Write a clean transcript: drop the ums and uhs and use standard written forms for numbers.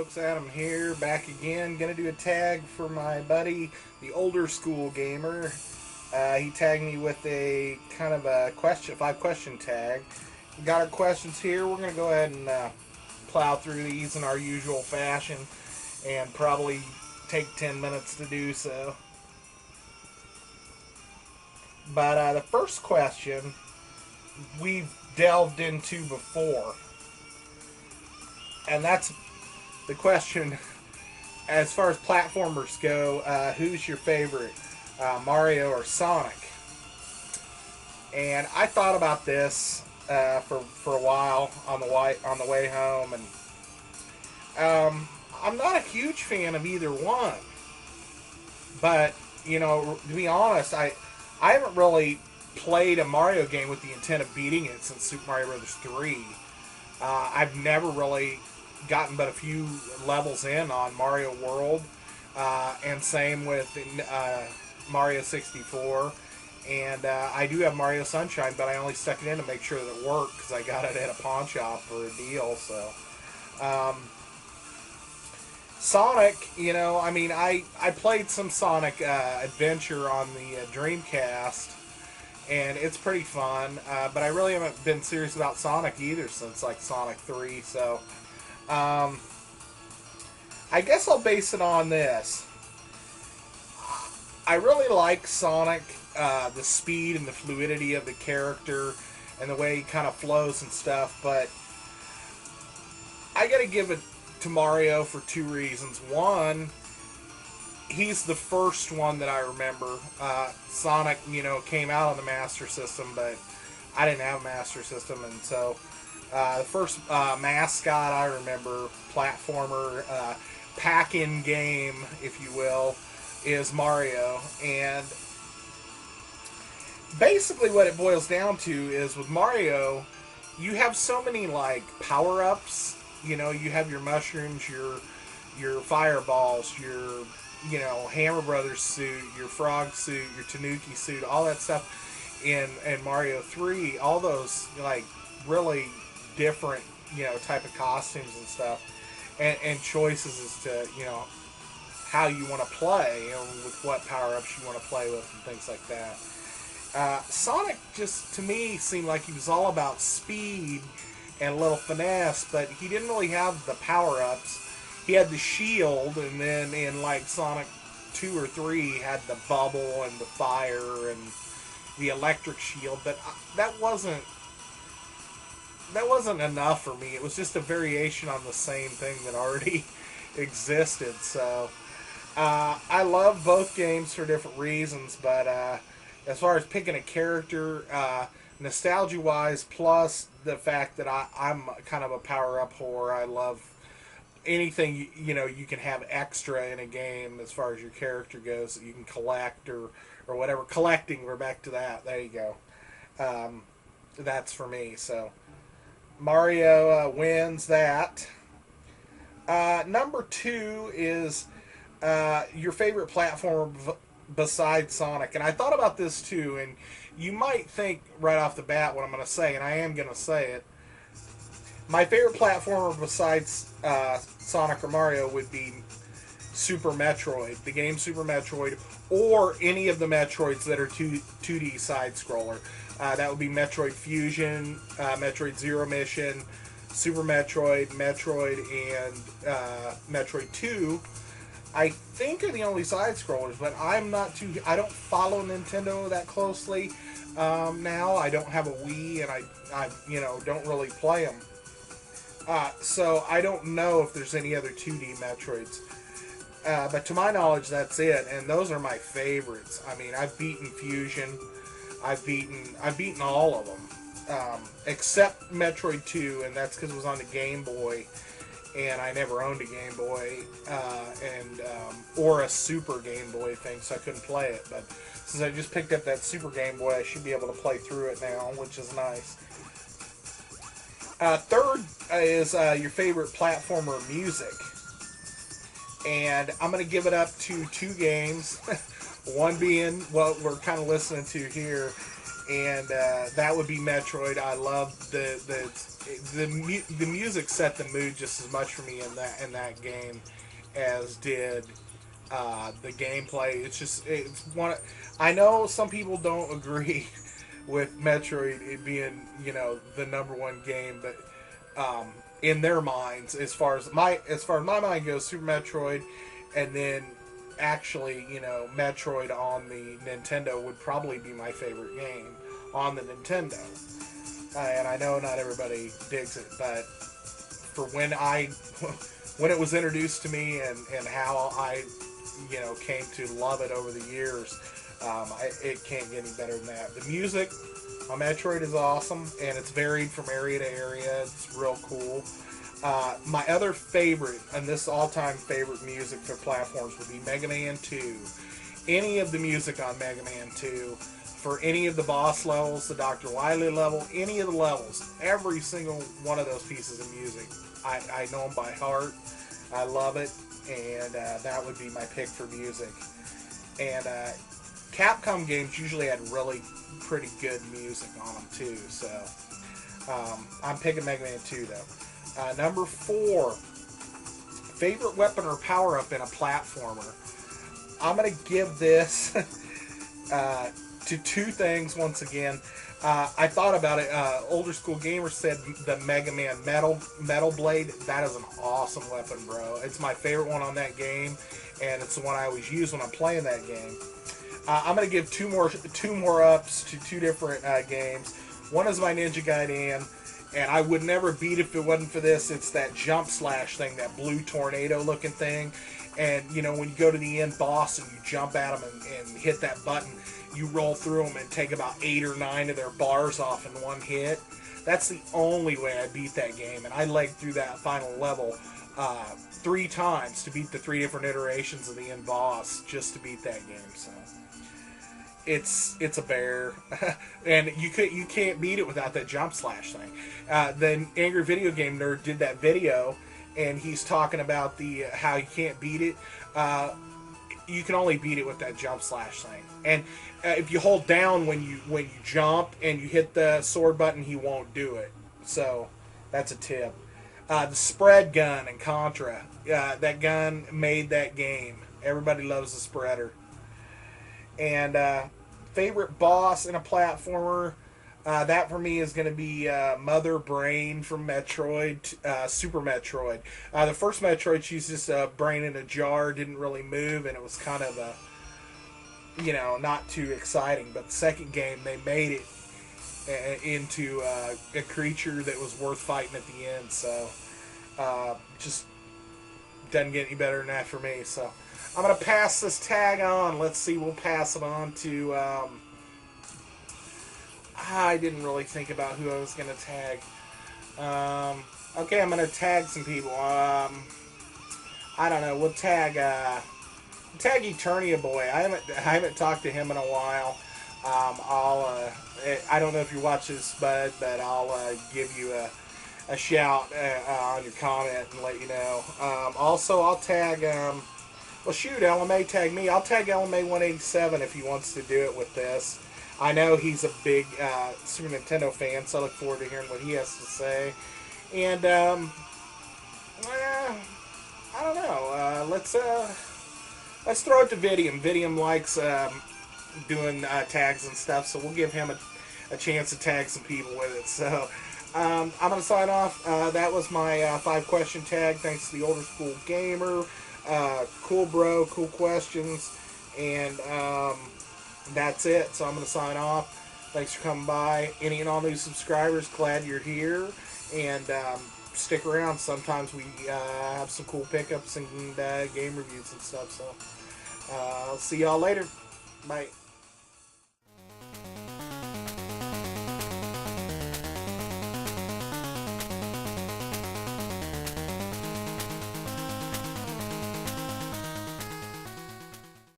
folks, Adam here, back again. Gonna do a tag for my buddy, the older school gamer. He tagged me with a kind of a question, 5 question tag. We got our questions here. We're gonna go ahead and plow through these in our usual fashion, and probably take 10 minutes to do so. But the first question we've delved into before, and that's the question as far as platformers go. Who's your favorite, Mario or Sonic? And I thought about this for a while on the way home, and I'm not a huge fan of either one. But to be honest, I haven't really played a Mario game with the intent of beating it since Super Mario Bros. 3. I've never really gotten but a few levels in on Mario World, and same with Mario 64. And I do have Mario Sunshine, but I only stuck it in to make sure that it worked because I got it at a pawn shop for a deal. So Sonic, I played some Sonic Adventure on the Dreamcast, and it's pretty fun. But I really haven't been serious about Sonic either since like Sonic 3. So I guess I'll base it on this. I really like Sonic, the speed and the fluidity of the character and the way he kind of flows and stuff, but I gotta give it to Mario for 2 reasons. One, he's the first one that I remember. Sonic, came out on the Master System, but I didn't have a Master System, and so the first mascot I remember, platformer, pack-in game, if you will, is Mario. And basically what it boils down to is with Mario, you have so many like power-ups. You have your mushrooms, your fireballs, your Hammer Brothers suit, your frog suit, your Tanuki suit, all that stuff in Mario 3. All those like really different type of costumes and stuff, and choices as to how you want to play, with what power-ups you want to play with and things like that. Sonic just, to me, seemed like he was all about speed and a little finesse, but he didn't really have the power-ups. He had the shield, and then in like Sonic 2 or 3, he had the bubble and the fire and the electric shield, but that wasn't enough for me. It was just a variation on the same thing that already existed. So I love both games for different reasons, but as far as picking a character, nostalgia-wise, plus the fact that I'm kind of a power-up whore, I love anything you can have extra in a game as far as your character goes that you can collect or whatever. Collecting, we're back to that. There you go. That's for me. So Mario wins that. Number 2 is your favorite platformer besides Sonic. And I thought about this too, and you might think right off the bat what I'm going to say, and I am going to say it. My favorite platformer besides Sonic or Mario would be Super Metroid, the game Super Metroid, or any of the Metroids that are 2D side-scroller. That would be Metroid Fusion, Metroid Zero Mission, Super Metroid, Metroid, and Metroid 2. I think are the only side-scrollers, but I don't follow Nintendo that closely now. I don't have a Wii, and I don't really play them. So I don't know if there's any other 2D Metroids. But to my knowledge, that's it, and those are my favorites. I mean, I've beaten Fusion. I've beaten all of them, except Metroid 2, and that's because it was on the Game Boy, and I never owned a Game Boy, or a Super Game Boy thing, so I couldn't play it. But since I just picked up that Super Game Boy, I should be able to play through it now, which is nice. Third is your favorite platformer music. And I'm going to give it up to 2 games. One being what we're kind of listening to here, and that would be Metroid. I love the music set the mood just as much for me in that game as did the gameplay. It's one. I know some people don't agree with Metroid it being the number one game, but in their minds, as far as my mind goes, Super Metroid, and then actually Metroid on the Nintendo would probably be my favorite game on the Nintendo. And I know not everybody digs it, but for when it was introduced to me and how I came to love it over the years, it can't get any better than that. The music on Metroid is awesome, and it's varied from area to area. It's real cool. My other favorite, and this all-time favorite music for platforms would be Mega Man 2. Any of the music on Mega Man 2, for any of the boss levels, the Dr. Wily level, any of the levels, every single one of those pieces of music, I know them by heart. I love it, and that would be my pick for music. And Capcom games usually had really pretty good music on them too, so I'm picking Mega Man 2 though. Number 4, favorite weapon or power up in a platformer. I'm gonna give this to two things once again. I thought about it. Older School Gamer said the Mega Man Metal Blade. That is an awesome weapon, bro. It's my favorite one on that game, and it's the one I always use when I'm playing that game. I'm gonna give two more ups to two different games. One is my Ninja Gaiden, and I would never beat if it wasn't for this. It's that jump slash thing, that blue tornado looking thing. And when you go to the end boss and you jump at them and hit that button, you roll through them and take about 8 or 9 of their bars off in one hit. That's the only way I beat that game, and I legged through that final level 3 times to beat the 3 different iterations of the end boss just to beat that game. So it's a bear, and you can't beat it without that jump slash thing. The Angry Video Game Nerd did that video, and he's talking about how you can't beat it. You can only beat it with that jump slash thing. And if you hold down when you jump and you hit the sword button, he won't do it. So that's a tip. The spread gun in Contra. That gun made that game. Everybody loves the spreader. And favorite boss in a platformer. That for me is going to be Mother Brain from Metroid, Super Metroid. The first Metroid, she's just a brain in a jar, didn't really move, and it was kind of not too exciting. But the second game, they made it into a creature that was worth fighting at the end. So just doesn't get any better than that for me. So I'm going to pass this tag on. Let's see, we'll pass it on to... I didn't really think about who I was going to tag. Okay, I'm going to tag some people. I don't know. We'll tag Eternia Boy. I haven't talked to him in a while. I don't know if you watch this, bud, but I'll give you a shout on your comment and let you know. Also, I'll tag. Well, shoot, LMA tag me. I'll tag LMA 187 if he wants to do it with this. I know he's a big Super Nintendo fan, so I look forward to hearing what he has to say. And I don't know. Let's throw it to Vidium. Vidium likes doing tags and stuff, so we'll give him a chance to tag some people with it. So I'm gonna sign off. That was my 5-question tag. Thanks to the Older School Gamer. Cool bro, cool questions, and that's it. So I'm going to sign off. Thanks for coming by. Any and all new subscribers, glad you're here. And stick around. Sometimes we have some cool pickups and game reviews and stuff. So I'll see y'all later. Bye.